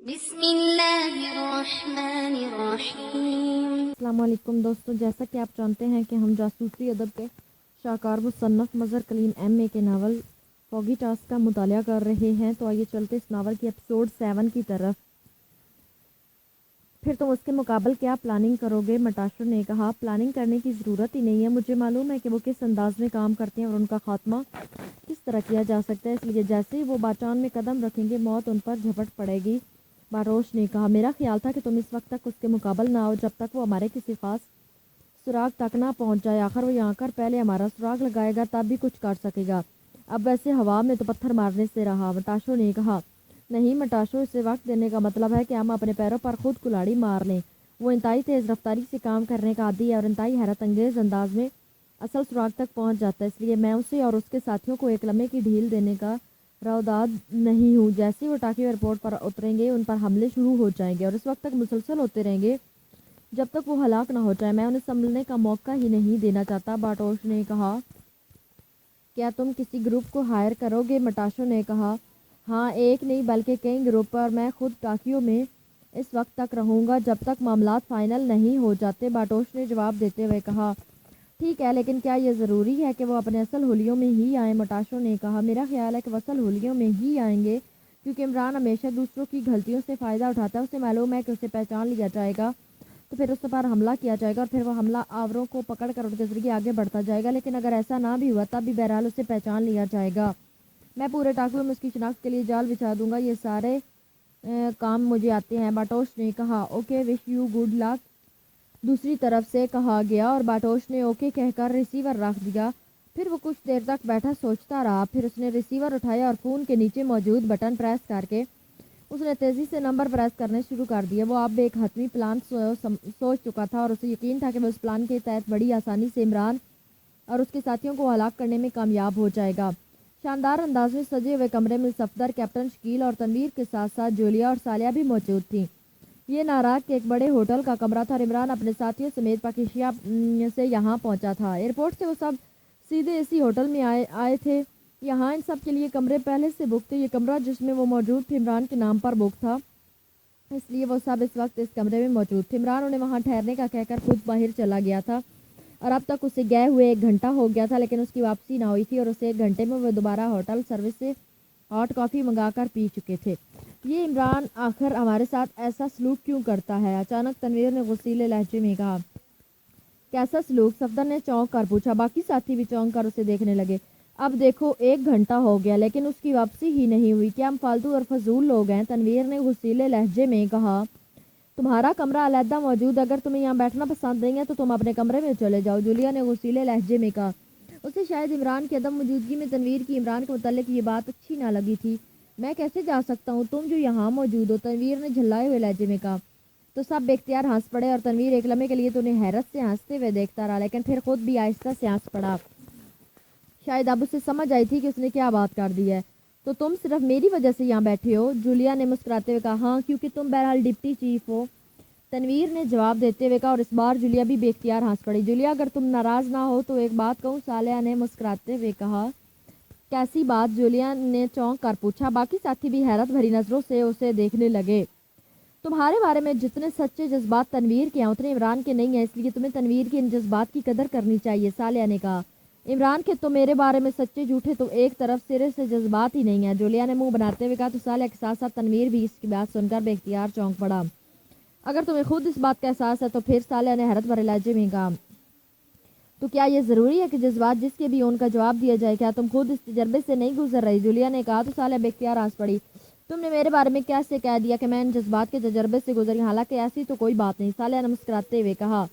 بسم اللہ الرحمن الرحیم۔ السلام علیکم دوستو، جیسا کہ آپ جانتے ہیں کہ ہم جاسوسی ادب کے شاہکار مصنف مظہر کلیم ایم اے کے ناول فوگی ٹاسک کا مطالعہ کر رہے ہیں۔ تو آئیے چلتے اس ناول کی ایپیسوڈ 7 کی طرف۔ پھر تم اس کے مقابل کیا پلاننگ کرو گے؟ مٹاشر نے کہا، پلاننگ کرنے کی ضرورت ہی نہیں ہے، مجھے معلوم ہے کہ وہ کس انداز میں کام کرتے ہیں اور ان کا خاتمہ کس طرح کیا جا سکتا ہے، اس لیے جیسے ہی وہ باچان میں قدم رکھیں گے موت ان پر جھپٹ پڑے گی۔ باروش نے کہا، میرا خیال تھا کہ تم اس وقت تک اس کے مقابل نہ ہو جب تک وہ ہمارے کسی خاص سراغ تک نہ پہنچ جائے، آخر وہ یہاں کر پہلے ہمارا سراغ لگائے گا تب بھی کچھ کر سکے گا، اب ویسے ہوا میں تو پتھر مارنے سے رہا۔ مٹاشو نے کہا، نہیں مٹاشو، اسے وقت دینے کا مطلب ہے کہ ہم اپنے پیروں پر خود کلاڑی مار لیں۔ وہ انتہائی تیز رفتاری سے کام کرنے کا عادی ہے اور انتہائی حیرت انگیز انداز میں اصل سراغ تک پہنچ جاتا ہے، اس لیے میں اسے اور اس کے ساتھیوں کو ایک لمحے کی ڈھیل دینے کا روداد نہیں ہوں۔ جیسے وہ ٹاکی ایئرپورٹ پر اتریں گے ان پر حملے شروع ہو جائیں گے اور اس وقت تک مسلسل ہوتے رہیں گے جب تک وہ ہلاک نہ ہو جائے، میں انہیں سنبھلنے کا موقع ہی نہیں دینا چاہتا۔ باٹوش نے کہا، کیا تم کسی گروپ کو ہائر کرو گے؟ مٹاشو نے کہا، ہاں، ایک نہیں بلکہ کئی گروپ پر میں خود ٹاکیوں میں اس وقت تک رہوں گا جب تک معاملات فائنل نہیں ہو جاتے۔ باٹوش نے جواب دیتے ہوئے کہا، ٹھیک ہے، لیکن کیا یہ ضروری ہے کہ وہ اپنے اصل حلیوں میں ہی آئیں؟ مٹاشو نے کہا، میرا خیال ہے کہ وہ اصل حلیوں میں ہی آئیں گے، کیونکہ عمران ہمیشہ دوسروں کی غلطیوں سے فائدہ اٹھاتا ہے۔ اسے معلوم ہے کہ اسے پہچان لیا جائے گا تو پھر اس پر حملہ کیا جائے گا اور پھر وہ حملہ آوروں کو پکڑ کر ان کے ذریعے آگے بڑھتا جائے گا، لیکن اگر ایسا نہ بھی ہوا تب بھی بہرحال اسے پہچان لیا جائے گا۔ میں پورے ٹاکیوں میں اس کی شناخت کے لیے جال بچھا دوں گا، یہ سارے کام مجھے آتے ہیں۔ باٹوش نے کہا، اوکے، وش یو گڈ لک، دوسری طرف سے کہا گیا، اور باٹوش نے اوکے کہہ کر ریسیور رکھ دیا۔ پھر وہ کچھ دیر تک بیٹھا سوچتا رہا، پھر اس نے ریسیور اٹھایا اور فون کے نیچے موجود بٹن پریس کر کے اس نے تیزی سے نمبر پریس کرنے شروع کر دیے۔ وہ اب ایک حتمی پلان سوچ چکا تھا اور اسے یقین تھا کہ وہ اس پلان کے تحت بڑی آسانی سے عمران اور اس کے ساتھیوں کو ہلاک کرنے میں کامیاب ہو جائے گا۔ شاندار انداز میں سجے ہوئے کمرے میں صفدر، کیپٹن شکیل اور تنویر کے ساتھ ساتھ جولیا اور سالیہ بھی موجود تھیں۔ یہ ناراک کے ایک بڑے ہوٹل کا کمرہ تھا اور عمران اپنے ساتھیوں سمیت پاکیشیا سے یہاں پہنچا تھا۔ ایئرپورٹ سے وہ سب سیدھے اسی ہوٹل میں آئے تھے۔ یہاں ان سب کے لیے کمرے پہلے سے بک تھے۔ یہ کمرہ جس میں وہ موجود تھے عمران کے نام پر بک تھا، اس لیے وہ سب اس وقت اس کمرے میں موجود تھے۔ عمران انہیں وہاں ٹھہرنے کا کہہ کر خود باہر چلا گیا تھا اور اب تک اسے گئے ہوئے 1 گھنٹہ ہو گیا تھا، لیکن اس کی واپسی نہ ہوئی تھی اور اسے 1 گھنٹے میں وہ دوبارہ ہوٹل سروس سے ہاٹ کافی منگا کر پی چکے تھے۔ یہ عمران آخر ہمارے ساتھ ایسا سلوک کیوں کرتا ہے؟ اچانک تنویر نے غصیلے لہجے میں کہا۔ کیسا سلوک؟ صفدر نے چونک کر پوچھا۔ باقی ساتھی بھی چونک کر اسے دیکھنے لگے۔ اب دیکھو، 1 گھنٹہ ہو گیا لیکن اس کی واپسی ہی نہیں ہوئی، کیا ہم فالتو اور فضول لوگ ہیں؟ تنویر نے غصیلے لہجے میں کہا، تمہارا کمرہ علیحدہ موجود، اگر تمہیں یہاں بیٹھنا پسند نہیں ہے تو تم اپنے کمرے میں چلے جاؤ، جولیا نے غصیلے لہجے میں کہا۔ اسے شاید عمران کی عدم موجودگی میں تنویر کی عمران کے متعلق یہ بات اچھی نہ لگی تھی۔ میں کیسے جا سکتا ہوں، تم جو یہاں موجود ہو، تنویر نے جھلائے ہوئے لہجے میں کہا۔ تو سب بے اختیار ہنس پڑے اور تنویر ایک لمحے کے لیے تو انہیں حیرت سے ہنستے ہوئے دیکھتا رہا، لیکن پھر خود بھی آہستہ سے ہنس پڑا۔ شاید اب اسے سمجھ آئی تھی کہ اس نے کیا بات کر دی ہے۔ تو تم صرف میری وجہ سے یہاں بیٹھے ہو؟ جولیا نے مسکراتے ہوئے کہا، ہاں، کیونکہ تم بہرحال ڈپٹی چیف ہو، تنویر نے جواب دیتے ہوئے کہا، اور اس بار جولیا بھی بے اختیار ہنس پڑی۔ جولیا، اگر تم ناراض نہ ہو تو ایک بات کہوں؟ سالیہ نے مسکراتے ہوئے کہا۔ کیسی بات؟ جولیا نے چونک کر پوچھا۔ باقی ساتھی بھی حیرت بھری نظروں سے اسے دیکھنے لگے۔ تمہارے بارے میں جتنے سچے جذبات تنویر کے ہیں اتنے عمران کے نہیں ہیں، اس لیے تمہیں تنویر کے ان جذبات کی قدر کرنی چاہیے، سالیہ نے کہا۔ عمران کے تو میرے بارے میں سچے جھوٹے تو ایک طرف سرے سے جذبات ہی نہیں ہیں، جولیا نے منہ بناتے ہوئے کہا۔ تو سالیہ کے ساتھ ساتھ تنویر بھی اس کی بات سن کر بے اختیار چونک پڑا۔ اگر تمہیں خود اس بات کا احساس ہے تو پھر، سالیہ نے حیرت بھرے لہجے میں کہا، تو کیا یہ ضروری ہے کہ جذبات جس کے بھی ان کا جواب دیا جائے؟ کیا تم خود اس تجربے سے نہیں گزر رہی؟ جولیا نے کہا۔ تو سالیہ بے اختیار ہنس پڑی۔ تم نے میرے بارے میں کیسے کہہ دیا کہ میں ان جذبات کے تجربے سے گزری؟ حالانکہ ایسی تو کوئی بات نہیں، سالیہ نے مسکراتے ہوئے کہا۔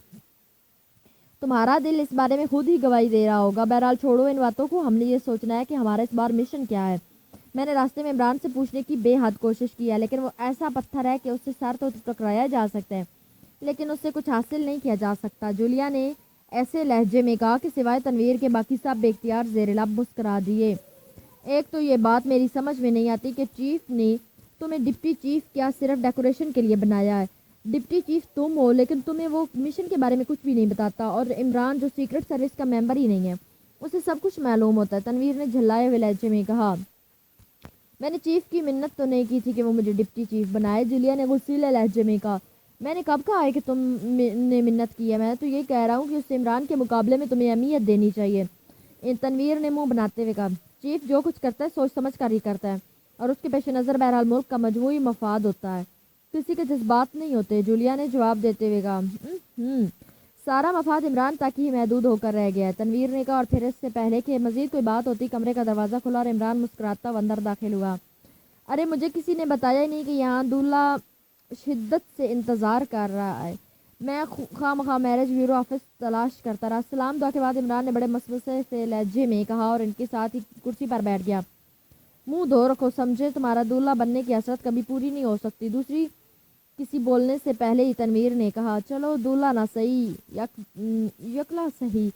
تمہارا دل اس بارے میں خود ہی گواہی دے رہا ہوگا۔ بہرحال چھوڑو ان باتوں کو، ہم نے یہ سوچنا ہے کہ ہمارا اس بار مشن کیا ہے۔ میں نے راستے میں عمران سے پوچھنے کی بے حد کوشش کی ہے، لیکن وہ ایسا پتھر ہے کہ اس سے سر تو ٹکرایا جا سکتا ہے لیکن اس سے کچھ حاصل نہیں کیا جا سکتا، جولیا نے ایسے لہجے میں کہا کہ سوائے تنویر کے باقی سب بے اختیار زیر لب مسکرا دیے۔ ایک تو یہ بات میری سمجھ میں نہیں آتی کہ چیف نے تمہیں ڈپٹی چیف کیا صرف ڈیکوریشن کے لیے بنایا ہے؟ ڈپٹی چیف تم ہو لیکن تمہیں وہ مشن کے بارے میں کچھ بھی نہیں بتاتا، اور عمران جو سیکرٹ سروس کا ممبر ہی نہیں ہے اسے سب کچھ معلوم ہوتا ہے، تنویر نے جھلائے ہوئے لہجے میں کہا۔ میں نے چیف کی منت تو نہیں کی تھی کہ وہ مجھے ڈپٹی چیف بنائے، جولیا نے غصیلے لہجے میں کہا۔ میں نے کب کہا ہے کہ تم نے منت کی ہے؟ میں تو یہ کہہ رہا ہوں کہ اس عمران کے مقابلے میں تمہیں اہمیت دینی چاہیے۔ تنویر نے منہ بناتے ہوئے کہا، چیف جو کچھ کرتا ہے سوچ سمجھ کر ہی کرتا ہے، اور اس کے پیش نظر بہرحال ملک کا مجموعی مفاد ہوتا ہے، کسی کے جذبات نہیں ہوتے۔ جولیا نے جواب دیتے ہوئے کہا، سارا مفاد عمران تک ہی محدود ہو کر رہ گیا ہے، تنویر نے کہا، اور پھر اس سے پہلے کہ مزید کوئی بات ہوتی کمرے کا دروازہ کھلا اور عمران مسکراتا ہوا اندر داخل ہوا۔ ارے مجھے کسی نے بتایا ہی نہیں کہ یہاں دولہا شدت سے انتظار کر رہا ہے، میں خواہ مخواہ میرج بیورو آفس تلاش کرتا رہا۔ سلام دعا کے بعد عمران نے بڑے مسوسے سے لہجے میں کہا اور ان کے ساتھ ہی کرسی پر بیٹھ گیا۔ منہ دھو رکھو، سمجھے تمہارا دولہا بننے کی حسرت کبھی پوری نہیں ہو سکتی۔ دوسری کسی بولنے سے پہلے ہی تنویر نے کہا، چلو دولہا نہ صحیح یکلا صحیح،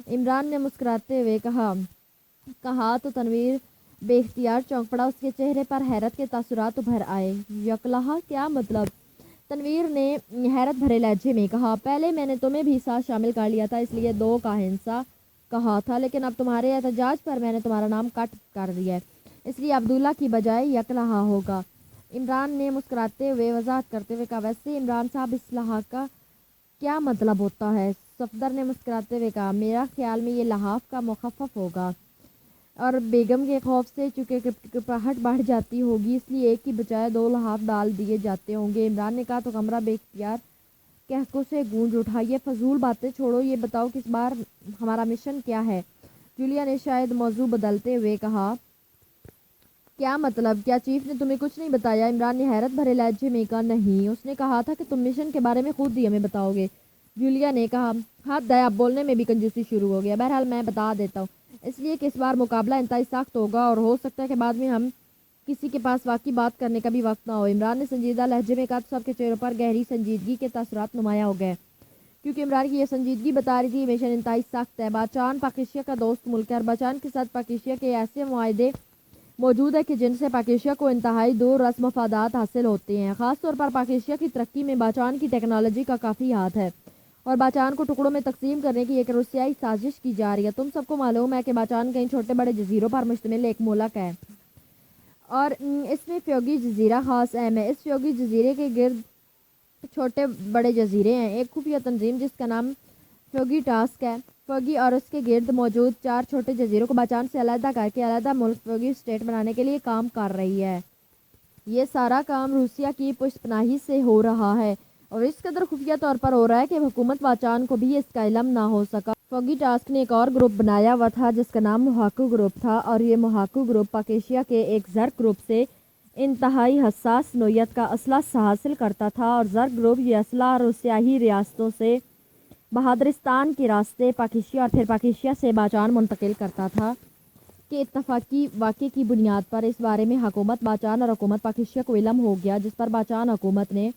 عمران نے مسکراتے ہوئے کہا تو تنویر بے اختیار چونک پڑا، اس کے چہرے پر حیرت کے تاثرات ابھر آئے۔ یکلہا کیا مطلب؟ تنویر نے حیرت بھرے لہجے میں کہا، پہلے میں نے تمہیں بھی ساتھ شامل کر لیا تھا، اس لیے دو کا ہنسا کہا تھا، لیکن اب تمہارے احتجاج پر میں نے تمہارا نام کٹ کر دیا ہے، اس لیے عبداللہ کی بجائے یکلہا ہوگا۔ عمران نے مسکراتے ہوئے وضاحت کرتے ہوئے کہا، ویسے عمران صاحب اصلاح کا کیا مطلب ہوتا ہے؟ صفدر نے مسکراتے ہوئے کہا، میرا خیال میں یہ لحاف کا مخفف ہوگا، اور بیگم کے خوف سے چونکہ کپاہٹ بڑھ جاتی ہوگی اس لیے ایک کی بجائے دو لحاف ڈال دیے جاتے ہوں گے۔ عمران نے کہا تو کمرہ بے اختیار کہکوں سے گونج اٹھا۔ یہ فضول باتیں چھوڑو، یہ بتاؤ کس بار ہمارا مشن کیا ہے؟ جولیا نے شاید موضوع بدلتے ہوئے کہا، کیا مطلب؟ کیا چیف نے تمہیں کچھ نہیں بتایا؟ عمران نے حیرت بھرے لہجے میں کہا، نہیں، اس نے کہا تھا کہ تم مشن کے بارے میں خود ہی ہمیں بتاؤ گے۔ جولیا نے کہا، حد ہے، اب بولنے میں بھی کنجوسی شروع ہو گیا، بہرحال میں بتا دیتا ہوں، اس لیے کہ اس بار مقابلہ انتہائی سخت ہوگا اور ہو سکتا ہے کہ بعد میں ہم کسی کے پاس واقعی بات کرنے کا بھی وقت نہ ہو۔ عمران نے سنجیدہ لہجے میں کہا تو سب کے چہروں پر گہری سنجیدگی کے تاثرات نمایاں ہو گئے، کیونکہ عمران کی یہ سنجیدگی بتا رہی تھی یہ مشن انتہائی سخت ہے۔ باچان پاکیشیا کا دوست ملک ہے اور باچان کے ساتھ پاکیشیا کے ایسے معاہدے موجود ہے کہ جن سے پاکیشیا کو انتہائی دور رس مفادات حاصل ہوتے ہیں، خاص طور پر پاکیشیا کی ترقی میں باچان کی ٹیکنالوجی کا کافی ہاتھ ہے، اور باچان کو ٹکڑوں میں تقسیم کرنے کی ایک روسیائی سازش کی جا رہی ہے۔ تم سب کو معلوم ہے کہ باچان کئی چھوٹے بڑے جزیروں پر مشتمل ایک ملک ہے، اور اس میں فیوگی جزیرہ خاص اہم ہے۔ اس فیوگی جزیرے کے گرد چھوٹے بڑے جزیرے ہیں، ایک خفیہ تنظیم جس کا نام فیوگی ٹاسک ہے، فیوگی اور اس کے گرد موجود 4 چھوٹے جزیروں کو باچان سے علیحدہ کر کے علیحدہ ملک فیوگی اسٹیٹ بنانے کے لیے کام کر رہی ہے۔ یہ سارا کام روسیا کی پشت پناہی سے ہو رہا ہے، اور اس قدر خفیہ طور پر ہو رہا ہے کہ حکومت باچان کو بھی اس کا علم نہ ہو سکا۔ فیوگی ٹاسک نے ایک اور گروپ بنایا ہوا تھا جس کا نام موہاکو گروپ تھا، اور یہ موہاکو گروپ پاکیشیا کے ایک زرق گروپ سے انتہائی حساس نوعیت کا اسلحہ حاصل کرتا تھا، اور زرق گروپ یہ اسلحہ روسیائی ریاستوں سے بہادرستان کے راستے پاکیشیا اور پھر پاکیشیا سے باچان منتقل کرتا تھا کہ اتفاقی واقعے کی بنیاد پر اس بارے میں حکومت باچان اور حکومت پاکیشیا کو علم ہو گیا، جس پر باچان حکومت نے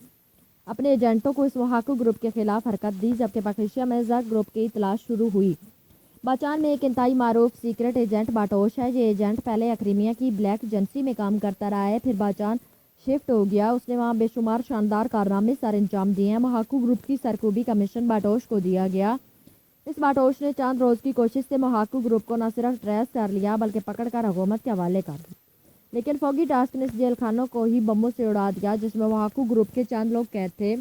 اپنے ایجنٹوں کو اس موہاکو گروپ کے خلاف حرکت دی، جبکہ پاکیشیا میں زرق گروپ کی تلاش شروع ہوئی۔ باچان میں ایک انتہائی معروف سیکرٹ ایجنٹ باٹوش ہے، یہ ایجنٹ پہلے اکریمیا کی بلیک ایجنسی میں کام کرتا رہا ہے، پھر باچان شفٹ ہو گیا، اس نے وہاں بے شمار شاندار کارنامے سر انجام دیے ہیں۔ موہاکو گروپ کی سرکوبی کا مشن باٹوش کو دیا گیا۔ اس باٹوش نے چند روز کی کوشش سے موہاکو گروپ کو نہ صرف ٹریس کر لیا بلکہ پکڑ کر حکومت کے حوالے کر دیا، لیکن فیوگی ٹاسک نے اس جیل خانوں کو ہی بموں سے اڑا دیا جس میں موہاکو گروپ کے چند لوگ قید تھے۔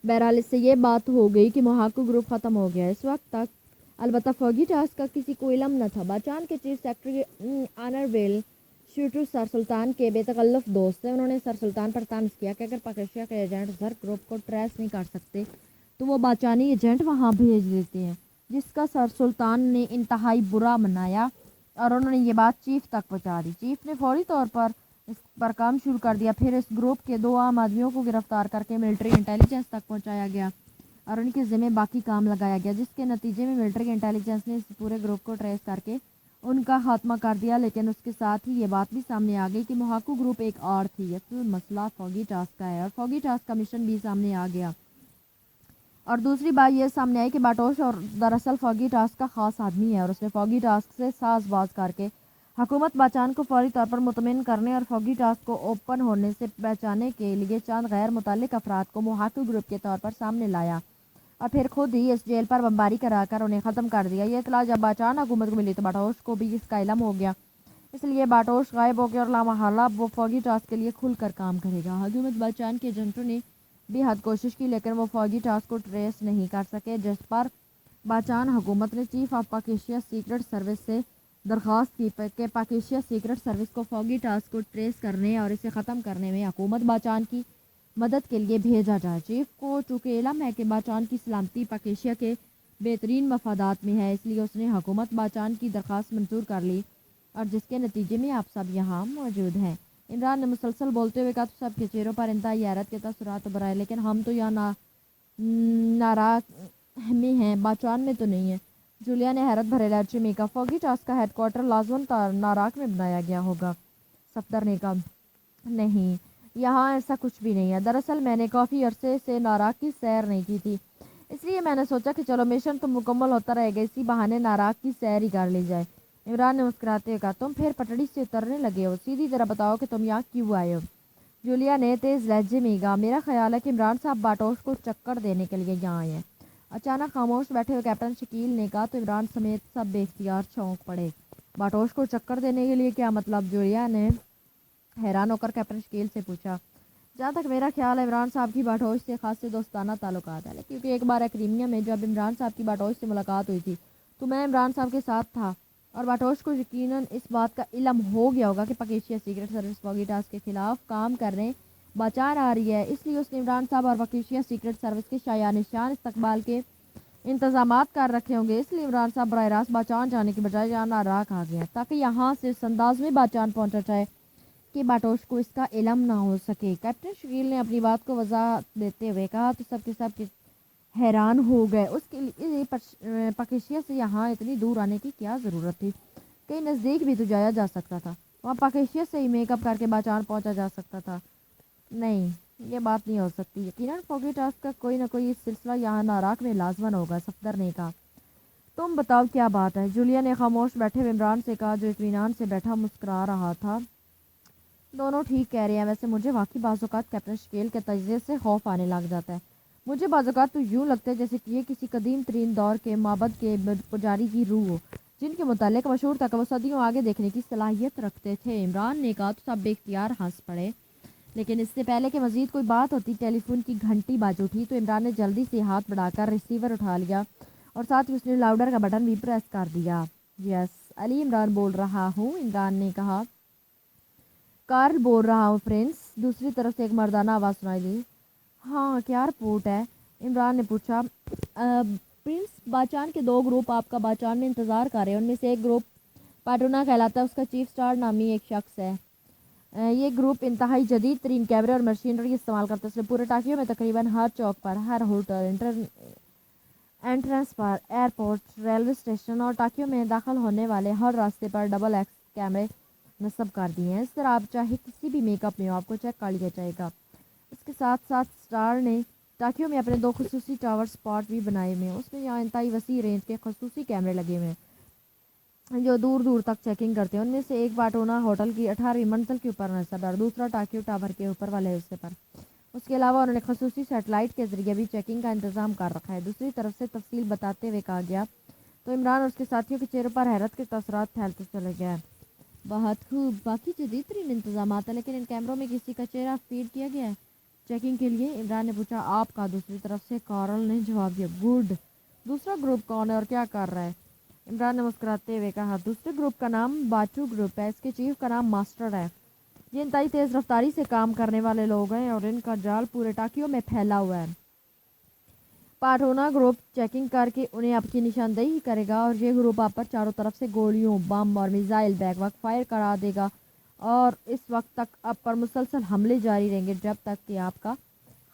بہرحال اس سے یہ بات ہو گئی کہ موہاکو گروپ ختم ہو گیا۔ اس وقت تک البتہ فیوگی ٹاسک کا کسی کو علم نہ تھا۔ باچان کے چیف سیکرٹری آنرویل شوٹو سر سلطان کے بے تکلف دوست تھے، انہوں نے سر سلطان پر طنز کیا کہ اگر پاکیشیا کے ایجنٹ زرق گروپ کو ٹریس نہیں کر سکتے تو وہ باچانی ایجنٹ وہاں بھیج دیتے ہیں، جس کا سر سلطان نے انتہائی برا منایا، اور انہوں نے یہ بات چیف تک پہنچا دی۔ چیف نے فوری طور پر اس پر کام شروع کر دیا، پھر اس گروپ کے 2 عام آدمیوں کو گرفتار کر کے ملٹری انٹیلیجنس تک پہنچایا گیا اور ان کے ذمہ باقی کام لگایا گیا، جس کے نتیجے میں ملٹری انٹیلیجنس نے اس پورے گروپ کو ٹریس کر کے ان کا خاتمہ کر دیا، لیکن اس کے ساتھ ہی یہ بات بھی سامنے آ گئی کہ موہاکو گروپ ایک اور تھی۔ اصل مسئلہ فیوگی ٹاسک کا ہے، اور فیوگی ٹاسک کا مشن بھی سامنے آ گیا، اور دوسری بات یہ سامنے آئی کہ باٹوش اور دراصل فیوگی ٹاسک کا خاص آدمی ہے، اور اس نے فیوگی ٹاسک سے ساز باز کر کے حکومت باچان کو فوری طور پر مطمئن کرنے اور فیوگی ٹاسک کو اوپن ہونے سے بچانے کے لیے چند غیر متعلق افراد کو موہاکو گروپ کے طور پر سامنے لایا، اور پھر خود ہی اس جیل پر بمباری کرا کر انہیں ختم کر دیا۔ یہ اطلاع جب باچان حکومت کو ملی تو باٹوش کو بھی اس کا علم ہو گیا، اس لیے باٹوش غائب ہو گیا اور لامحالہ وہ فوگی ٹاسک کے لیے کھل کر کام کرے گا۔ حکومت باچان کے ایجنٹوں نے بھی حد کوشش کی لیکن وہ فوگی ٹاسک کو ٹریس نہیں کر سکے، جس پر باچان حکومت نے chief of Pakistan secret service سے درخواست کی کہ پاکستان سیکرٹ سروس کو فوگی ٹاسک کو ٹریس کرنے اور اسے ختم کرنے میں حکومت باچان کی مدد کے لیے بھیجا جائے۔ چیف کو چونکہ علم ہے کہ باچان کی سلامتی پاکستان کے بہترین مفادات میں ہے، اس لیے اس نے حکومت باچان کی درخواست منظور کر لی، اور جس کے نتیجے میں آپ سب یہاں موجود ہیں۔ عمران نے مسلسل بولتے ہوئے کہا، تو سب کے چہروں پر انتہائی حیرت کے تاثرات ابھر آئے، لیکن ہم تو یہاں ناراض میں ہیں، باچان میں تو نہیں ہے۔ جولیا نے حیرت بھرے لہجے میں کہا، فوگی ٹاسک کا ہیڈ کوارٹر لازماً ناراک میں بنایا گیا ہوگا۔ صفدر نے کہا، نہیں، یہاں ایسا کچھ بھی نہیں ہے۔ دراصل میں نے کافی عرصے سے ناراک کی سیر نہیں کی تھی، اس لیے میں نے سوچا کہ چلو مشن تو مکمل ہوتا رہے گا، اسی بہانے ناراک کی سیر ہی کر لی جائے۔ عمران نے مسکراتے ہوئے کہا، تم پھر پٹڑی سے اترنے لگے ہو، سیدھی طرح بتاؤ کہ تم یہاں کیوں آئے ہو۔ جولیا نے تیز لہجے میں کہا، میرا خیال ہے کہ عمران صاحب باٹوش کو چکر دینے کے لیے یہاں آئے ہیں۔ اچانک خاموش بیٹھے ہوئے کیپٹن شکیل نے کہا تو عمران سمیت سب بے اختیار چونک پڑے۔ باٹوش کو چکر دینے کے لیے کیا مطلب؟ جولیا نے حیران ہو کر کیپٹن شکیل سے پوچھا۔ جہاں تک میرا خیال ہے عمران صاحب کی باٹوش سے خاصے دوستانہ تعلقات ہیں، کیونکہ ایک بار ایکریمیا میں جب عمران صاحب کی باٹوش سے ملاقات ہوئی تھی تو میں عمران صاحب کے ساتھ تھا، اور باٹوش کو یقیناً اس بات کا علم ہو گیا ہوگا کہ Pakistan secret service foggy task کے خلاف کام کرنے باچان آ رہی ہے، اس لیے اس نے عمران صاحب اور پاکستان سیکرٹ سروس کے شایع نشان استقبال کے انتظامات کر رکھے ہوں گے۔ اس لیے عمران صاحب براہ راست باچان جانے کے بجائے یہاں ناراک آ گیا، تاکہ یہاں سے اس انداز میں باچان پہنچا جائے کہ باٹوش کو اس کا علم نہ ہو سکے۔ کیپٹن شکیل نے اپنی بات کو وضاحت دیتے ہوئے کہا تو سب کے سب حیران ہو گئے، اس کے لیے پاکستان سے یہاں اتنی دور آنے کی کیا ضرورت تھی؟ کہیں نزدیک بھی تو جایا جا سکتا تھا، وہاں پاکستان سے ہی میک اپ کر کے باچان پہنچا جا سکتا تھا۔ نہیں، یہ بات نہیں ہو سکتی، یقیناً فوگی ٹاسک کا کوئی نہ کوئی سلسلہ یہاں ناراک میں لازماً ہوگا۔ صفدر نے کہا، تم بتاؤ کیا بات ہے؟ جولیا نے خاموش بیٹھے ہوئے عمران سے کہا، جو اطمینان سے بیٹھا مسکرا رہا تھا۔ دونوں ٹھیک کہہ رہے ہیں، ویسے مجھے واقعی بعض اوقات کیپٹن شکیل کے تجزیے سے خوف آنے لگ جاتا ہے۔ مجھے بعض اوقات تو یوں لگتا ہے جیسے کہ یہ کسی قدیم ترین دور کے معبد کے پجاری کی روح ہو، جن کے متعلق مشہور تھا کہ وہ صدیوں آگے دیکھنے کی صلاحیت رکھتے تھے۔ عمران نے کہا تو سب بے اختیار ہنس پڑے، لیکن اس سے پہلے کہ مزید کوئی بات ہوتی ٹیلی فون کی گھنٹی بج اٹھی تو عمران نے جلدی سے ہاتھ بڑھا کر ریسیور اٹھا لیا، اور ساتھ ہی اس نے لاؤڈر کا بٹن بھی پریس کر دیا۔ یس، علی عمران بول رہا ہوں، عمران نے کہا۔ کارل بول رہا ہوں فرینس، دوسری طرف سے ایک مردانہ آواز سنائی دی۔ ہاں، کیا رپورٹ ہے؟ عمران نے پوچھا۔ پرنس، باچان کے دو گروپ آپ کا باچان میں انتظار کر رہے ہیں، ان میں سے ایک گروپ پاٹونا کہلاتا ہے، اس کا چیف سٹار نامی ایک شخص ہے۔ یہ گروپ انتہائی جدید ترین کیمرے اور مشینری استعمال کرتا ہے، اس نے پورے ٹوکیو میں تقریباً ہر چوک پر، ہر ہوٹل، انٹرنس پر، ایئرپورٹ، ریلوے اسٹیشن اور ٹوکیو میں داخل ہونے والے ہر راستے پر ڈبل ایکس کیمرے نصب کر دیے ہیں۔ اس طرح آپ چاہے کسی بھی میک اپ میں ہو، آپ کو چیک کر لیا جائے گا۔ اس کے ساتھ ساتھ سٹار نے ٹوکیو میں اپنے 2 خصوصی ٹاور سپاٹ بھی بنائے ہوئے ہیں، اس میں یہاں انتہائی وسیع رینج کے خصوصی کیمرے لگے ہوئے ہیں جو دور دور تک چیکنگ کرتے ہیں۔ ان میں سے ایک باٹونا ہوٹل کی 18ویں منزل کے اوپر نصب ہے اور دوسرا ٹوکیو ٹاور کے اوپر والے حصے پر۔ اس کے علاوہ انہوں نے خصوصی سیٹلائٹ کے ذریعے بھی چیکنگ کا انتظام کر رکھا ہے۔ دوسری طرف سے تفصیل بتاتے ہوئے کہا گیا تو عمران اور اس کے ساتھیوں کے چہروں پر حیرت کے تاثرات پھیلتے چلے گئے۔ بہت خوب، باقی جدید ترین انتظامات ہیں، لیکن ان کیمروں میں کسی کا چہرہ فیڈ کیا گیا ہے چیکنگ کے لیے؟ عمران نے پوچھا۔ آپ کا؟ دوسری طرف سے کارل نے جواب دیا۔ گڈ، دوسرا گروپ کون ہے اور کیا کر رہا ہے؟ عمران نے مسکراتے ہوئے کہا، دوسرے گروپ کا نام باٹو گروپ ہے، اس کے چیف کا نام ماسٹر ہے۔ یہ انتہائی تیز رفتاری سے کام کرنے والے لوگ ہیں اور ان کا جال پورے ٹوکیو میں پھیلا ہوا ہے۔ پاٹونا گروپ چیکنگ کر کے انہیں آپ کی نشاندہی کرے گا، اور یہ گروپ آپ پر چاروں طرف سے گولیوں، بم اور میزائل بیک وقت فائر کرا دے گا، اور اس وقت تک آپ پر مسلسل حملے جاری رہیں گے جب تک کہ آپ کا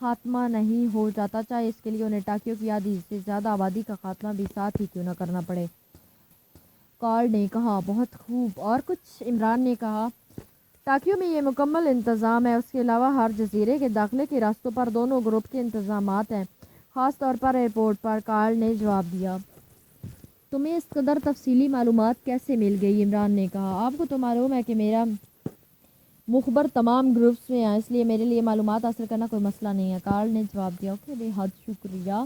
خاتمہ نہیں ہو جاتا، چاہے اس کے لیے انہیں ٹوکیو کی آدھی سے زیادہ آبادی کا خاتمہ بھی ساتھ ہی کیوں نہ کرنا پڑے۔ کارل نے کہا، بہت خوب، اور کچھ؟ عمران نے کہا، ٹوکیو میں یہ مکمل انتظام ہے، اس کے علاوہ ہر جزیرے کے داخلے کے راستوں پر دونوں گروپ کے انتظامات ہیں، خاص طور پر ایئرپورٹ پر۔ کارل نے جواب دیا۔ تمہیں اس قدر تفصیلی معلومات کیسے مل گئی؟ عمران نے کہا، آپ کو تو معلوم ہے کہ میرا مخبر تمام گروپس میں ہے، اس لیے میرے لیے معلومات حاصل کرنا کوئی مسئلہ نہیں ہے۔ کارل نے جواب دیا۔ اوکے، بے حد شکریہ،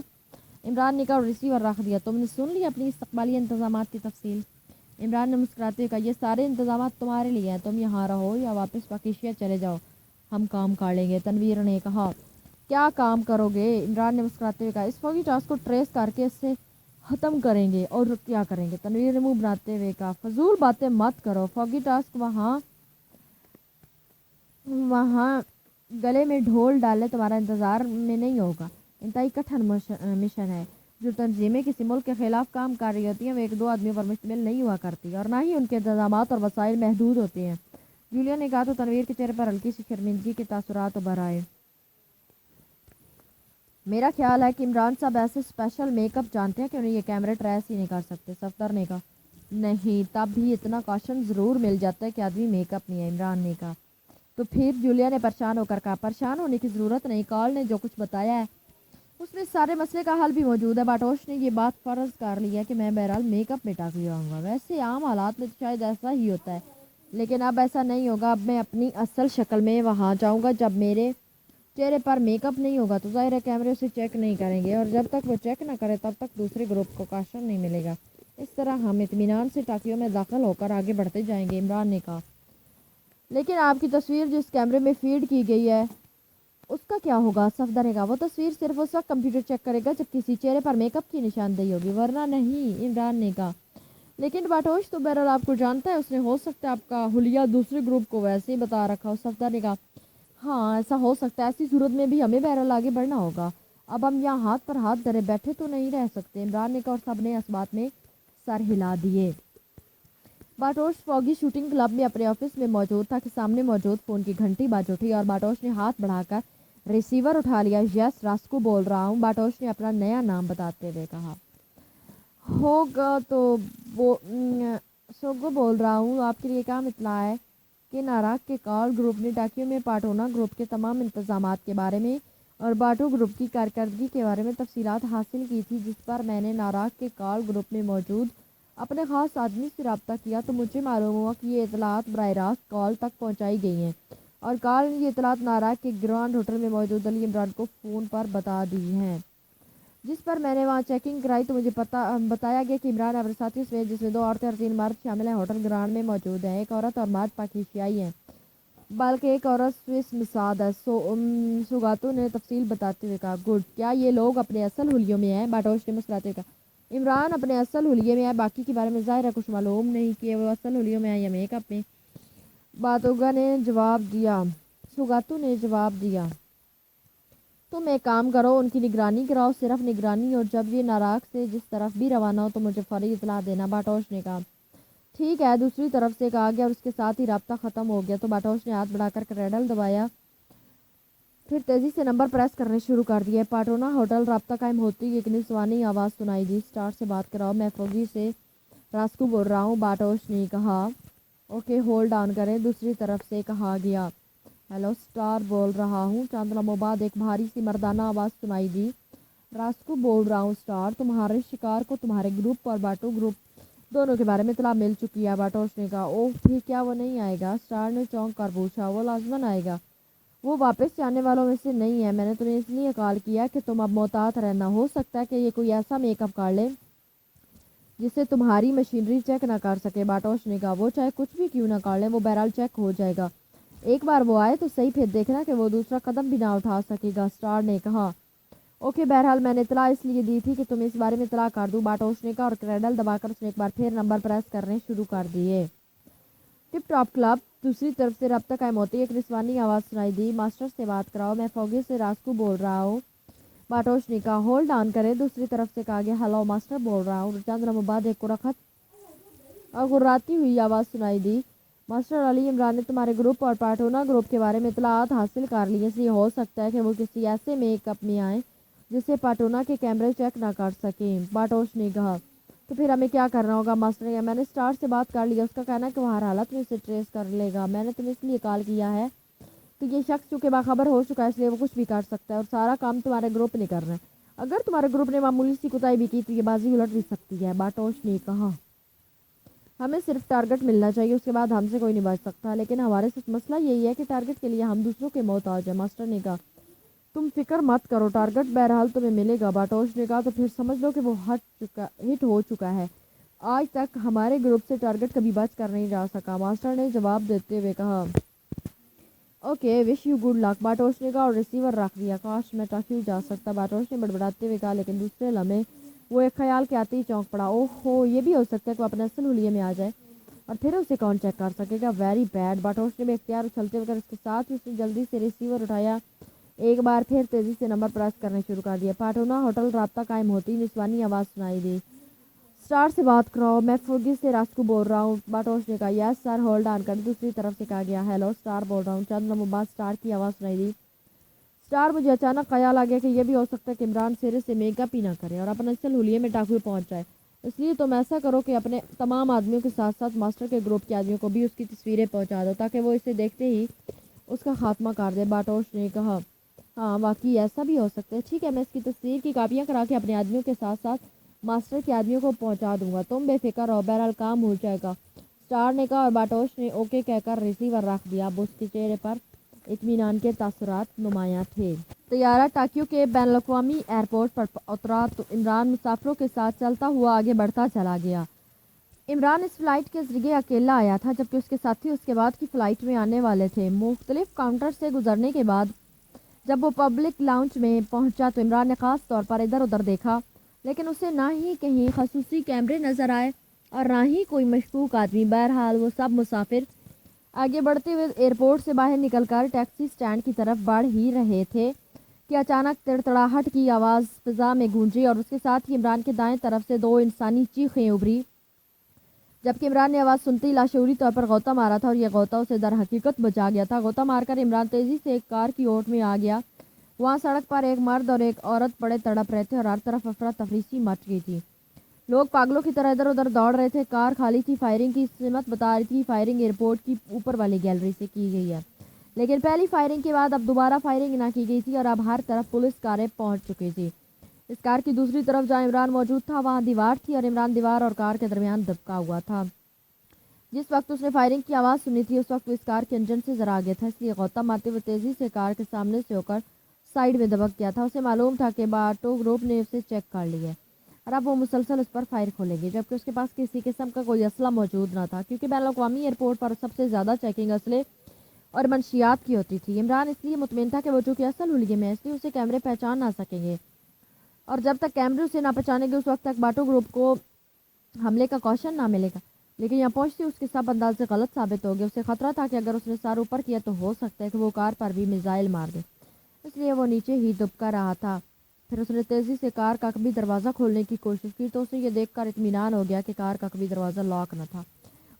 عمران نے کہا اور ریسیور رکھ دیا۔ تم نے سن لی اپنی استقبالیہ انتظامات کی تفصیل؟ عمران نے مسکراتے ہوئے کہا یہ سارے انتظامات تمہارے لیے ہیں، تم یہاں رہو یا واپس پاکیزیا چلے جاؤ، ہم کام کر لیں گے۔ تنویر نے کہا کیا کام کرو گے؟ عمران نے مسکراتے ہوئے کہا اس فوگی ٹاسک کو ٹریس کر کے اس سے ختم کریں گے۔ اور کیا کریں گے؟ تنویر نے منہ بناتے ہوئے کہا فضول باتیں مت کرو، فوگی ٹاسک وہاں گلے میں ڈھول ڈالے تمہارا انتظار میں نہیں ہوگا، انتہائی کٹھن مشن ہے۔ جو تنظیمیں کسی ملک کے خلاف کام کر رہی ہوتی ہیں وہ ایک دو آدمیوں پر مشتمل نہیں ہوا کرتی اور نہ ہی ان کے انتظامات اور وسائل محدود ہوتے ہیں۔ جولیا نے کہا تو تنویر کے چہرے پر ہلکی سی شرمندگی کے تاثرات ابھر آئے۔ میرا خیال ہے کہ عمران صاحب ایسے اسپیشل میک اپ جانتے ہیں کہ انہیں یہ کیمرے ٹریس ہی نہیں کر سکتے۔ صفدر نے کہا نہیں، تب بھی اتنا کاشن ضرور مل جاتا ہے کہ آدمی میک اپ نہیں ہے۔ عمران نے کہا تو پھر؟ جولیا نے پریشان ہو کر کہا پریشان ہونے کی ضرورت نہیں، کارل نے جو کچھ بتایا ہے اس میں سارے مسئلے کا حل بھی موجود ہے۔ باٹوش نے یہ بات فرض کر لیا کہ میں بہرحال میک اپ میں ٹاک آؤں گا، ویسے عام حالات میں تو شاید ایسا ہی ہوتا ہے، لیکن اب ایسا نہیں ہوگا۔ اب میں اپنی اصل شکل میں وہاں جاؤں گا۔ جب میرے چہرے پر میک اپ نہیں ہوگا تو ظاہر ہے کیمرے اسے چیک نہیں کریں گے، اور جب تک وہ چیک نہ کرے تب تک دوسرے گروپ کو کاشن نہیں ملے گا۔ اس طرح ہم اطمینان سے ٹاکیوں میں داخل ہو کر آگے بڑھتے جائیں گے۔ عمران نے کہا لیکن آپ کی تصویر جس کیمرے میں فیڈ کی گئی ہے اس کا کیا ہوگا؟ صفدر نے کہا وہ تصویر صرف اس وقت کمپیوٹر چیک کرے گا جب کسی چہرے پر میک اپ کی نشاندہی ہوگی، ورنہ نہیں۔ عمران نے کہا لیکن باٹوش تو بہرحال آپ کو جانتا ہے، اس نے ہو سکتا ہے آپ کا حلیہ دوسرے گروپ کو ویسے ہی بتا رکھا ہو۔ صفدر نے کہا ہاں ایسا ہو سکتا ہے، ایسی صورت میں بھی ہمیں بہرحال آگے بڑھنا ہوگا، اب ہم یہاں ہاتھ پر ہاتھ دھرے بیٹھے تو نہیں رہ سکتے۔ عمران نے کہا اور سب نے اس بات میں سر ہلا دیے۔ باٹوش فوگی شوٹنگ کلب میں اپنے آفس میں موجود تھا کہ سامنے موجود فون کی گھنٹی بج اٹھی اور باٹوش نے ہاتھ بڑھا کر ریسیور اٹھا لیا۔ یس راسکو بول رہا ہوں، باٹوش نے اپنا نیا نام بتاتے ہوئے کہا۔ ہوگا تو سوگو بول رہا ہوں، آپ کے لیے کام اطلاع ہے کہ ناراک کے کارل گروپ نے ٹاکیو میں پاٹونا گروپ کے تمام انتظامات کے بارے میں اور باٹو گروپ کی کارکردگی کے بارے میں تفصیلات حاصل کی تھی، جس پر میں نے ناراک کے کارل گروپ میں موجود اپنے خاص آدمی سے رابطہ کیا تو مجھے معلوم ہوا کہ یہ اطلاعات براہ راست کارل تک پہنچائی گئی ہیں، اور کارل نے یہ اطلاعات ناراک کے گرانڈ ہوٹل میں موجود علی عمران کو فون پر بتا دی ہیں۔ جس پر میں نے وہاں چیکنگ کرائی تو مجھے بتایا گیا کہ عمران اور ساتھی سمیت جس میں 2 عورتیں اور 3 مرد شامل ہیں ہوٹل گرانڈ میں موجود ہیں۔ ایک عورت اور مرد پاکیزیائی ہیں، بلکہ ایک عورت سوئس مساد ہے۔ سوگاتو نے تفصیل بتاتے ہوئے کہا گڈ، کیا یہ لوگ اپنے اصل حلیوں میں ہیں؟ باٹوش نے مسکراتے ہوئے کہا عمران اپنے اصل حلیے میں ہے، باقی کے بارے میں ظاہر ہے کچھ معلوم نہیں کہ وہ اصل حلیوں میں ہے یا میک اپ میں۔ سوگاتو نے جواب دیا تم ایک کام کرو، ان کی نگرانی کراؤ، صرف نگرانی، اور جب یہ ناراک سے جس طرف بھی روانہ ہو تو مجھے فوری اطلاع دینا۔ باٹوش نے کہا ٹھیک ہے۔ دوسری طرف سے کہا گیا اور اس کے ساتھ ہی رابطہ ختم ہو گیا تو باٹوش نے ہاتھ بڑھا کر کریڈل دبایا، پھر تیزی سے نمبر پریس کرنے شروع کر دیے۔ پاٹونا ہوٹل رابطہ قائم ہوتی ایک نسوانی آواز سنائی دی اسٹار سے بات کراؤ، میں فوگی سے راسکو بول رہا ہوں۔ باٹوش نے کہا اوکے ہولڈ آن کریں۔ دوسری طرف سے کہا گیا ہیلو اسٹار بول رہا ہوں۔ چند لمحوں بعد ایک بھاری سی مردانہ آواز سنائی دی راسکو بول رہا ہوں اسٹار، تمہارے شکار کو تمہارے گروپ اور باٹو گروپ دونوں کے بارے میں اطلاع مل چکی ہے۔ باٹوش نے کہا اوہ پھر کیا وہ نہیں آئے گا؟ اسٹار نے چونک کر پوچھا وہ لازماً آئے گا، وہ واپس جانے والوں میں سے نہیں ہے، میں نے تمہیں اس لیے کال کیا کہ تم اب محتاط رہنا، ہو سکتا ہے کہ یہ کوئی ایسا میک اپ کر لے جسے تمہاری مشینری چیک نہ کر سکے۔ باٹوش نے کہا وہ چاہے کچھ بھی کیوں نہ کر لے وہ بہرحال چیک ہو جائے گا، ایک بار وہ آئے تو صحیح، پھر دیکھنا کہ وہ دوسرا قدم بھی نہ اٹھا سکے گا۔ اسٹار نے کہا اوکے بہرحال میں نے اطلاع اس لیے دی تھی کہ تمہیں اس بارے میں اطلاع کر دوں۔ باٹوش نے کہا اور کریڈل دبا کر اس نے ایک بار پھر نمبر پریس کرنے شروع کر دیے۔ ٹپ ٹاپ کلب دوسری طرف سے رابطہ قائم ہوتی ایک نسوانی آواز سنائی دی ماسٹر سے بات کراؤ، میں فوگی سے راسکو بول رہا ہوں۔ باٹوش نے کہا ہولڈ آن کریں۔ دوسری طرف سے کہا گیا ہیلو ماسٹر بول رہا ہوں۔ چند لمحوں بعد ایک قرخت اور غراتی ہوئی آواز سنائی دی ماسٹر علی عمران نے تمہارے گروپ اور پاٹونا گروپ کے بارے میں اطلاعات حاصل کر لی، اس لیے ہو سکتا ہے کہ وہ کسی ایسے میک اپ میں آئیں جسے پاٹونا کے کیمرے چیک نہ کر سکیں۔ باٹوش نے کہا تو پھر ہمیں کیا کرنا ہوگا؟ ماسٹر نے کہا میں نے اسٹار سے بات کر لیا، اس کا کہنا ہے کہ وہ ہر حالت میں اسے ٹریس کر لے گا، میں نے تمہیں اس لیے کال کیا ہے کہ یہ شخص چونکہ باخبر ہو چکا ہے اس لیے وہ کچھ بھی کر سکتا ہے اور سارا کام تمہارے گروپ نے کرنا ہے، اگر تمہارے گروپ نے معمولی سی کوتاہی بھی کی تو یہ بازی الٹ بھی سکتی ہے۔ باٹوش نے کہا ہمیں صرف ٹارگٹ ملنا چاہیے، اس کے بعد ہم سے کوئی نہیں بچ سکتا، لیکن ہمارے ساتھ مسئلہ یہی ہے کہ ٹارگٹ کے لیے ہم دوسروں کے محتاج ہیں۔ ماسٹر نے کہا تم فکر مت کرو، ٹارگٹ بہرحال تمہیں ملے گا۔ باٹوش نے کہا تو پھر سمجھ لو کہ وہ ہٹ ہو چکا ہے، آج تک ہمارے گروپ سے ٹارگٹ کبھی بچ کر نہیں جا سکا، ماسٹر نے جواب دیتے ہوئے کہا۔ Okay wish you good luck, باٹوش نے کہا اور ریسیور رکھ دیا۔ کاش میں ٹاکیو جا سکتا، باٹوش نے بڑبڑاتے ہوئے کہا، لیکن دوسرے لمحے وہ ایک خیال کے آتے ہی چونک پڑا۔ اوہ ہو، یہ بھی ہو سکتا ہے کہ وہ اپنے اصل حلیے میں آ جائے اور پھر اسے کون چیک کر سکے گا؟ ویری بیڈ، باٹوش نے بے اختیار اچھلتے ہوئے کہا۔ اس کے ساتھ ہی اس نے جلدی سے ریسیور اٹھایا، ایک بار پھر تیزی سے نمبر پریس کرنے شروع کر دیا۔ پاٹونا ہوٹل، رابطہ قائم ہوتی نسوانی آواز سنائی دی۔ اسٹار سے بات کراؤ، میں فرگی سے راسکو بول رہا ہوں، باٹوش نے کہا۔ یس سر، ہولڈ آن کر دوسری طرف سے کہا گیا۔ ہیلو اسٹار بول رہا ہوں۔ چند لمحوں بعد اسٹار کی آواز سنائی دی۔ اسٹار، مجھے اچانک خیال آ گیا کہ یہ بھی ہو سکتا ہے کہ عمران سرے سے میک اپ ہی نہ کرے اور اپنے اصل حلیے میں ٹاکوے پہنچ جائے، اس لیے تم ایسا کرو کہ اپنے تمام آدمیوں کے ساتھ ساتھ ماسٹر کے گروپ کے آدمیوں کو بھی اس کی تصویریں پہنچا دو تاکہ وہ اسے دیکھتے ہی اس کا خاتمہ کر دے، باٹوش نے کہا۔ ہاں واقعی ایسا بھی ہو سکتا ہے، ٹھیک ہے، میں اس کی تصویر کی کاپیاں کرا کے اپنے آدمیوں کے ساتھ ساتھ ماسٹر کے آدمیوں کو پہنچا دوں گا، تم بے فکر رہو، بہرحال کام ہو جائے گا، اسٹار نے کہا، اور باٹوش نے اوکے کہہ کر ریسیور رکھ دیا۔ اب اس کے چہرے پر اطمینان کے تاثرات نمایاں تھے۔ طیارہ ٹوکیو کے بین الاقوامی ایئرپورٹ پر اترا تو عمران مسافروں کے ساتھ چلتا ہوا آگے بڑھتا چلا گیا۔ عمران اس فلائٹ کے ذریعے اکیلا آیا تھا، جبکہ اس کے ساتھی اس کے بعد کی فلائٹ میں آنے والے تھے۔ مختلف کاؤنٹر سے گزرنے کے بعد جب وہ پبلک لاؤنج میں پہنچا تو عمران نے خاص طور پر ادھر ادھر دیکھا، لیکن اسے نہ ہی کہیں خصوصی کیمرے نظر آئے اور نہ ہی کوئی مشکوک آدمی۔ بہرحال وہ سب مسافر آگے بڑھتے ہوئے ایئرپورٹ سے باہر نکل کر ٹیکسی سٹینڈ کی طرف بڑھ ہی رہے تھے کہ اچانک تڑتڑاہٹ کی آواز فضا میں گونجی اور اس کے ساتھ ہی عمران کے دائیں طرف سے دو انسانی چیخیں ابھری۔ جبکہ عمران نے آواز سنتے ہی لاشعوری طور پر غوطہ مارا تھا اور یہ غوطہ اسے در حقیقت بچا گیا تھا۔ غوطہ مار کر عمران تیزی سے ایک کار کی اوٹ میں آ گیا۔ وہاں سڑک پر ایک مرد اور ایک عورت پڑے تڑپ رہے تھے اور ہر طرف افراتفری سی مچ گئی تھی۔ لوگ پاگلوں کی طرح ادھر ادھر دوڑ رہے تھے۔ کار خالی تھی۔ فائرنگ کی سمت بتا رہی تھی فائرنگ ایئرپورٹ کی اوپر والی گیلری سے کی گئی ہے، لیکن پہلی فائرنگ کے بعد اب دوبارہ فائرنگ نہ کی گئی تھی اور اب ہر طرف پولیس کاریں پہنچ چکی تھی۔ اس کار کی دوسری طرف جہاں عمران موجود تھا وہاں دیوار تھی اور عمران دیوار اور کار کے درمیان دبکا ہوا تھا۔ جس وقت اس نے فائرنگ کی آواز سنی تھی اس وقت وہ اس کار کے انجن سے ذرا آگے تھا، اس لیے غوطہ مارتے ہوئے تیزی سے کار کے سامنے سے ہو کر سائیڈ میں دبک گیا تھا۔ اسے معلوم تھا کہ باٹو گروپ نے اسے چیک کر لیا ہے اور اب وہ مسلسل اس پر فائر کھولے گی، جبکہ اس کے پاس کسی قسم کا کوئی اسلحہ موجود نہ تھا، کیونکہ بین الاقوامی ایئرپورٹ پر سب سے زیادہ چیکنگ اسلحے اور منشیات کی ہوتی تھی۔ عمران اس لیے مطمئن تھا کہ وہ چونکہ اصل حلیے میں اس لیے اسے کیمرے پہچان نہ سکیں گے اور جب تک کیمرے اسے نہ پہچانیں گے اس وقت تک باٹو گروپ کو حملے کا کوشن نہ ملے گا۔ لیکن یہاں پہنچتے اس کے سب اندازے غلط ثابت ہو گئے۔ اسے خطرہ تھا کہ اگر اس نے سر اوپر کیا تو ہو سکتا ہے کہ وہ کار پر بھی میزائل مار دے، اس لیے وہ نیچے ہی دبکا رہا تھا۔ پھر اس نے تیزی سے کار کا کبھی دروازہ کھولنے کی کوشش کی تو اسے یہ دیکھ کر اطمینان ہو گیا کہ کار کا کبھی دروازہ لاک نہ تھا۔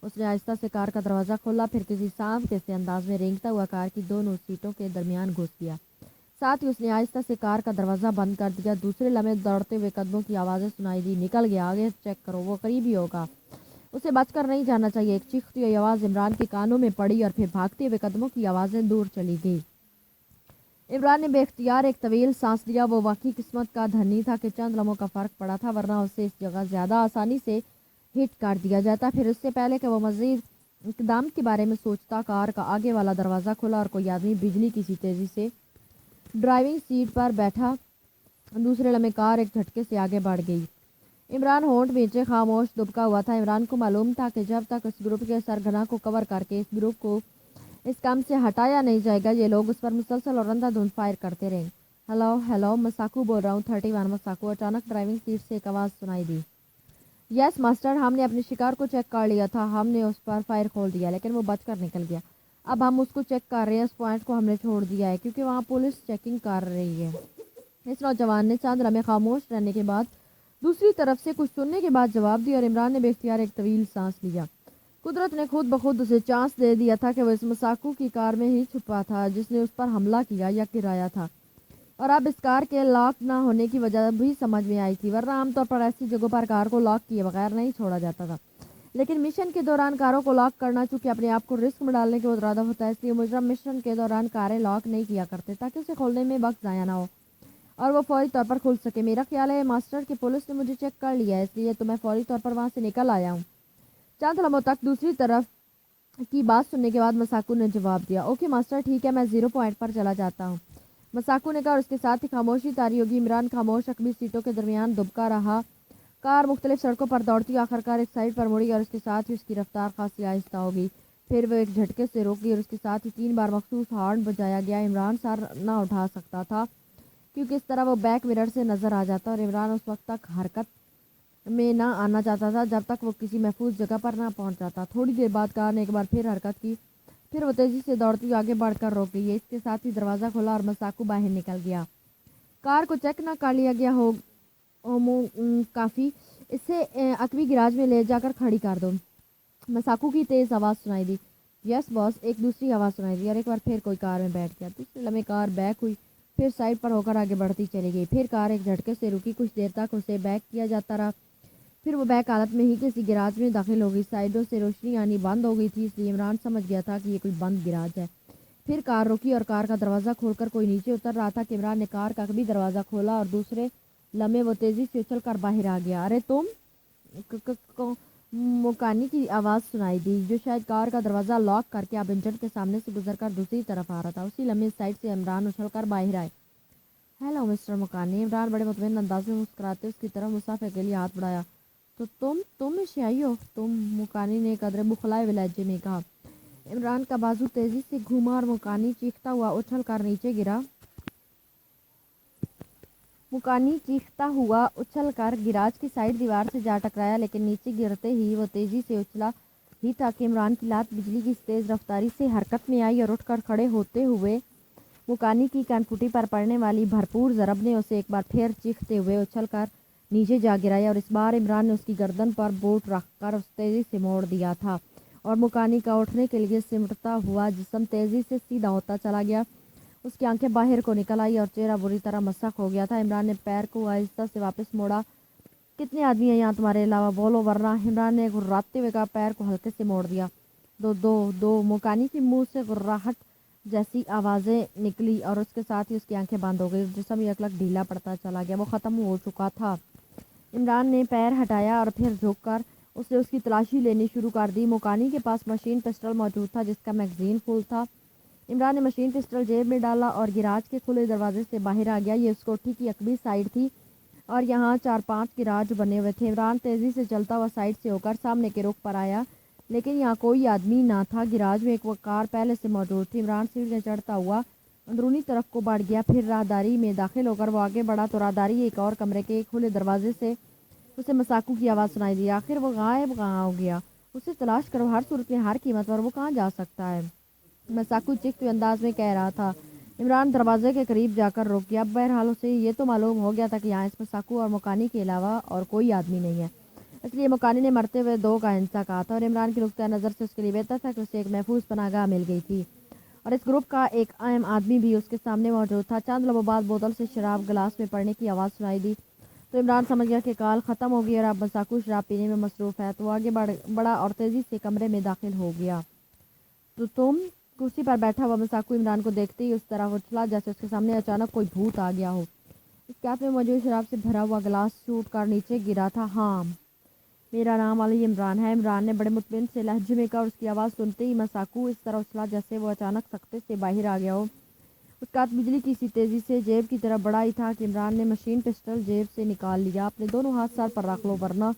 اس نے آہستہ سے کار کا دروازہ کھولا، پھر کسی سانپ سے انداز میں رینگتا ہوا کار کی دونوں سیٹوں کے درمیان گھس گیا۔ ساتھ ہی اس نے آہستہ سے کار کا دروازہ بند کر دیا۔ دوسرے لمحے دوڑتے ہوئے قدموں کی آوازیں سنائی دی۔ نکل گیا، آگے چیک کرو، وہ قریب ہی ہوگا، اسے بچ کر نہیں جانا چاہیے۔ ایک چیختی ہوئی آواز عمران کے کانوں میں پڑی اور پھر بھاگتے ہوئے قدموں کی آوازیں دور چلی گئی۔ عمران نے بے اختیار ایک طویل سانس لیا۔ وہ واقعی قسمت کا دھنی تھا کہ چند لمحوں کا فرق پڑا تھا، ورنہ اسے اس جگہ زیادہ آسانی سے ہٹ کر دیا جاتا۔ پھر اس سے پہلے کہ وہ مزید اقدام کے بارے میں سوچتا، کار کا آگے والا دروازہ کھلا اور کوئی آدمی بجلی کی سی تیزی سے ڈرائیونگ سیٹ پر بیٹھا۔ دوسرے لمحے کار ایک جھٹکے سے آگے بڑھ گئی۔ عمران ہونٹ بیچے خاموش دبکا ہوا تھا۔ عمران کو معلوم تھا کہ جب تک اس گروپ کے سرگنا کو کور کر کے اس گروپ کو اس کام سے ہٹایا نہیں جائے گا یہ لوگ اس پر مسلسل اور اندھا دھند فائر کرتے رہیں۔ ہیلو مساکو بول رہا ہوں، 31 مساکو۔ اچانک ڈرائیونگ سیٹ سے ایک آواز سنائی دی۔ یس ماسٹر، ہم نے اپنے شکار کو چیک کر لیا تھا، ہم نے اس پر فائر کھول دیا لیکن وہ بچ کر نکل گیا۔ اب ہم اس کو چیک کر رہے ہیں، اس پوائنٹ کو ہم نے چھوڑ دیا ہے کیونکہ وہاں پولیس چیکنگ کر رہی ہے۔ اس نوجوان نے چند لمحے خاموش رہنے کے بعد دوسری طرف سے کچھ سننے کے بعد جواب دیا اور عمران نے بے اختیار ایک طویل سانس لیا۔ قدرت نے خود بخود اسے چانس دے دیا تھا کہ وہ اس مساکو کی کار میں ہی چھپا تھا جس نے اس پر حملہ کیا یا گرایا تھا، اور اب اس کار کے لاک نہ ہونے کی وجہ بھی سمجھ میں آئی تھی، ورنہ عام طور پر ایسی جگہوں پر کار کو لاک کیے بغیر نہیں چھوڑا جاتا تھا، لیکن مشن کے دوران کاروں کو لاک کرنا چونکہ اپنے آپ کو رسک میں ڈالنے کے ارادہ ہوتا ہے، اس لیے مجرم مشن کے دوران کاریں لاک نہیں کیا کرتے تاکہ اسے کھولنے میں وقت ضائع نہ ہو اور وہ فوری طور پر کھل سکے۔ میرا خیال ہے ماسٹر کہ پولیس نے مجھے چیک کر لیا ہے، اس لیے تو میں فوری طور پر وہاں سے نکل آیا ہوں۔ چند لمحوں تک دوسری طرف کی بات سننے کے بعد مساکو نے جواب دیا۔ اوکے ماسٹر، ٹھیک ہے، میں 0 پوائنٹ پر چلا جاتا ہوں، مساکو نے کہا اور اس کے ساتھ ہی خاموشی طاری ہوگی۔ عمران خاموش عقبی سیٹوں کے درمیان دبکا رہا۔ کار مختلف سڑکوں پر دوڑتی آخرکار ایک سائڈ پر مڑی اور اس کے ساتھ ہی اس کی رفتار خاصی آہستہ ہو گئی. پھر وہ ایک جھٹکے سے رک گئی اور اس کے ساتھ ہی 3 بار مخصوص ہارن بجایا گیا. عمران سر نہ اٹھا سکتا تھا کیونکہ اس طرح وہ بیک مرر سے نظر آ جاتا اور عمران اس وقت تک حرکت میں نہ آنا چاہتا تھا جب تک وہ کسی محفوظ جگہ پر نہ پہنچ جاتا. تھوڑی دیر بعد کار نے ایک بار پھر حرکت کی. پھر وہ تیزی سے دوڑتی آگے بڑھ کر رک گئی. اس کے ساتھ ہی دروازہ کھلا اور مساکو باہر نکل گیا. کار کو چیک نہ کر لیا گیا ہو کافی. اسے اکوی گراج میں لے جا کر کھڑی کر دو. مساکو کی تیز آواز سنائی دی. یس باس. ایک دوسری آواز سنائی دی اور ایک بار پھر کوئی کار میں بیٹھ گیا. دوسرے لمحے کار بیک ہوئی. پھر سائڈ پر ہو کر آگے بڑھتی چلی گئی. پھر کار ایک جھٹکے سے رکی. کچھ دیر تک اسے بیک کیا جاتا رہا. پھر وہ بیک حالت میں ہی کسی گراج میں داخل ہو گئی. سائڈوں سے روشنی آنی بند ہو گئی تھی اس لیے عمران سمجھ گیا تھا کہ یہ کوئی بند گراج ہے. پھر کار رکی اور کار کا دروازہ کھول کر کوئی نیچے اتر رہا تھا کہ عمران نے کار کا بھی دروازہ کھولا اور دوسرے لمحے وہ تیزی سے اچھل کر باہر آ گیا. ارے تم. مکانی کی آواز سنائی دی جو شاید کار کا دروازہ لاک کر کے اب انجن کے سامنے سے گزر کر دوسری طرف آ رہا تھا. اسی لمحے سائڈ سے عمران اچھل کر باہر آئے. ہیلو مسٹر مکانی. عمران بڑے مطمئن انداز میں مسکراتے اس کی طرف مسافر کے لیے ہاتھ بڑھایا. تو تم ایشیائی ہو تم. مکانی نے قدرے بخلائے لہجے میں کہا. عمران کا بازو تیزی سے گھوما اور مکانی چیختا ہوا اچھل کر نیچے گرا. مکانی چیختا ہوا اچھل کر گراج کی سائڈ دیوار سے جا ٹکرایا لیکن نیچے گرتے ہی وہ تیزی سے اچھلا ہی تھا کہ عمران کی لات بجلی کی تیز رفتاری سے حرکت میں آئی اور اٹھ کر کھڑے ہوتے ہوئے مکانی کی کانپٹی پر پڑنے والی بھرپور ضرب نے اسے ایک بار پھر چیختے ہوئے اچھل کر نیچے جا گرایا اور اس بار عمران نے اس کی گردن پر بوٹ رکھ کر اس تیزی سے موڑ دیا تھا اور مکانی کا اٹھنے کے لیے سمٹتا ہوا جسم تیزی سے سیدھا ہوتا چلا گیا. اس کی آنکھیں باہر کو نکل آئی اور چہرہ بری طرح مسخ ہو گیا تھا. عمران نے پیر کو آہستہ سے واپس موڑا. کتنے آدمی ہیں یہاں تمہارے علاوہ؟ بولو ورنہ. عمران نے گھراتے ہوئے کہا. پیر کو ہلکے سے موڑ دیا. دو. مکانی کے منہ سے گھراہٹ جیسی آوازیں نکلی اور اس کے ساتھ ہی اس کی آنکھیں بند ہو گئی. جسم یکلک ڈھیلا پڑتا چلا گیا. وہ ختم ہو چکا تھا. عمران نے پیر ہٹایا اور پھر جھک کر اس نے اس کی تلاشی لینی شروع کر دی. مکانی کے پاس مشین پسٹل موجود تھا جس کا میگزین فل تھا. عمران نے مشین پسٹل جیب میں ڈالا اور گراج کے کھلے دروازے سے باہر آ گیا. یہ اس کوٹھی کی عقبی سائڈ تھی اور یہاں 4-5 گراج بنے ہوئے تھے. عمران تیزی سے چلتا ہوا سائڈ سے ہو کر سامنے کے رخ پر آیا لیکن یہاں کوئی آدمی نہ تھا. گراج میں ایک کار پہلے سے موجود تھی. عمران سیڑھیاں چڑھتا ہوا اندرونی طرف کو بڑھ گیا. پھر راہداری میں داخل ہو کر وہ آگے بڑھا تو راہداری ایک اور کمرے کے کھلے دروازے سے اسے مساکو کی آواز سنائی دی. آخر وہ غائب کہاں ہو گیا؟ اسے تلاش کرو ہر صورت میں ہر قیمت پر. وہ کہاں جا سکتا ہے؟ مساکو چیختے انداز میں کہہ رہا تھا. عمران دروازے کے قریب جا کر رک گیا. اب بہرحال اسے یہ تو معلوم ہو گیا تھا کہ یہاں اس مساکو اور مکانی کے علاوہ اور کوئی آدمی نہیں ہے. اس لیے مکانی نے مرتے ہوئے 2 کا ہنسا کہا تھا اور عمران کی نقطۂ نظر سے اس کے لیے بہتر تھا کہ اسے ایک محفوظ پناہ گاہ مل گئی تھی اور اس گروپ کا ایک اہم آدمی بھی اس کے سامنے موجود تھا. چند لمحوں بعد بوتل سے شراب گلاس میں پڑنے کی آواز سنائی دی تو عمران سمجھ گیا کہ کال ختم ہو گئی اور اب مساکو شراب پینے میں مصروف ہے. تو وہ آگے بڑھا اور تیزی سے کمرے میں داخل ہو گیا. تو تم. کرسی پر بیٹھا ہوا مساکو عمران کو دیکھتے ہی اس طرح اچھلا جیسے اس کے سامنے اچانک کوئی بھوت آ گیا ہو. اس کیف میں موجود شراب سے بھرا ہوا گلاس ٹوٹ کر نیچے گرا تھا. ہاں میرا نام علی عمران ہے. عمران نے بڑے مطمئن سے لہجے میں کہا اور اس کی آواز سنتے ہی مساکو اس طرح اچھلا جیسے وہ اچانک سکتے سے باہر آ گیا ہو. اس کا ہاتھ بجلی کی سی تیزی سے جیب کی طرف بڑھا ہی تھا کہ عمران نے مشین پسٹل جیب سے نکال لیا. اپنے دونوں ہاتھ سر پر رکھ لو ورنہ.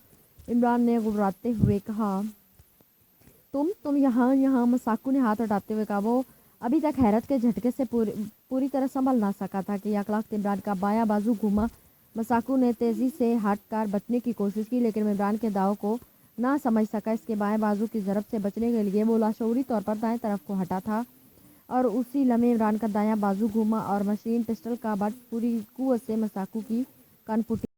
عمران نے گھبراتے ہوئے کہا. تم یہاں. مساکو نے ہاتھ ہٹاتے ہوئے کہا. وہ ابھی تک حیرت کے جھٹکے سے پوری طرح سنبھل نہ سکا تھا کہ یکلخت عمران کا بایاں بازو گھوما. مساکو نے تیزی سے ہٹ کر بچنے کی کوشش کی لیکن عمران کے داؤ کو نہ سمجھ سکا. اس کے بائیں بازو کی ضرب سے بچنے کے لیے وہ لاشعوری طور پر دائیں طرف کو ہٹا تھا اور اسی لمحے عمران کا دایاں بازو گھوما اور مشین پسٹل کا بٹ پوری قوت سے مساکو کی کانپٹی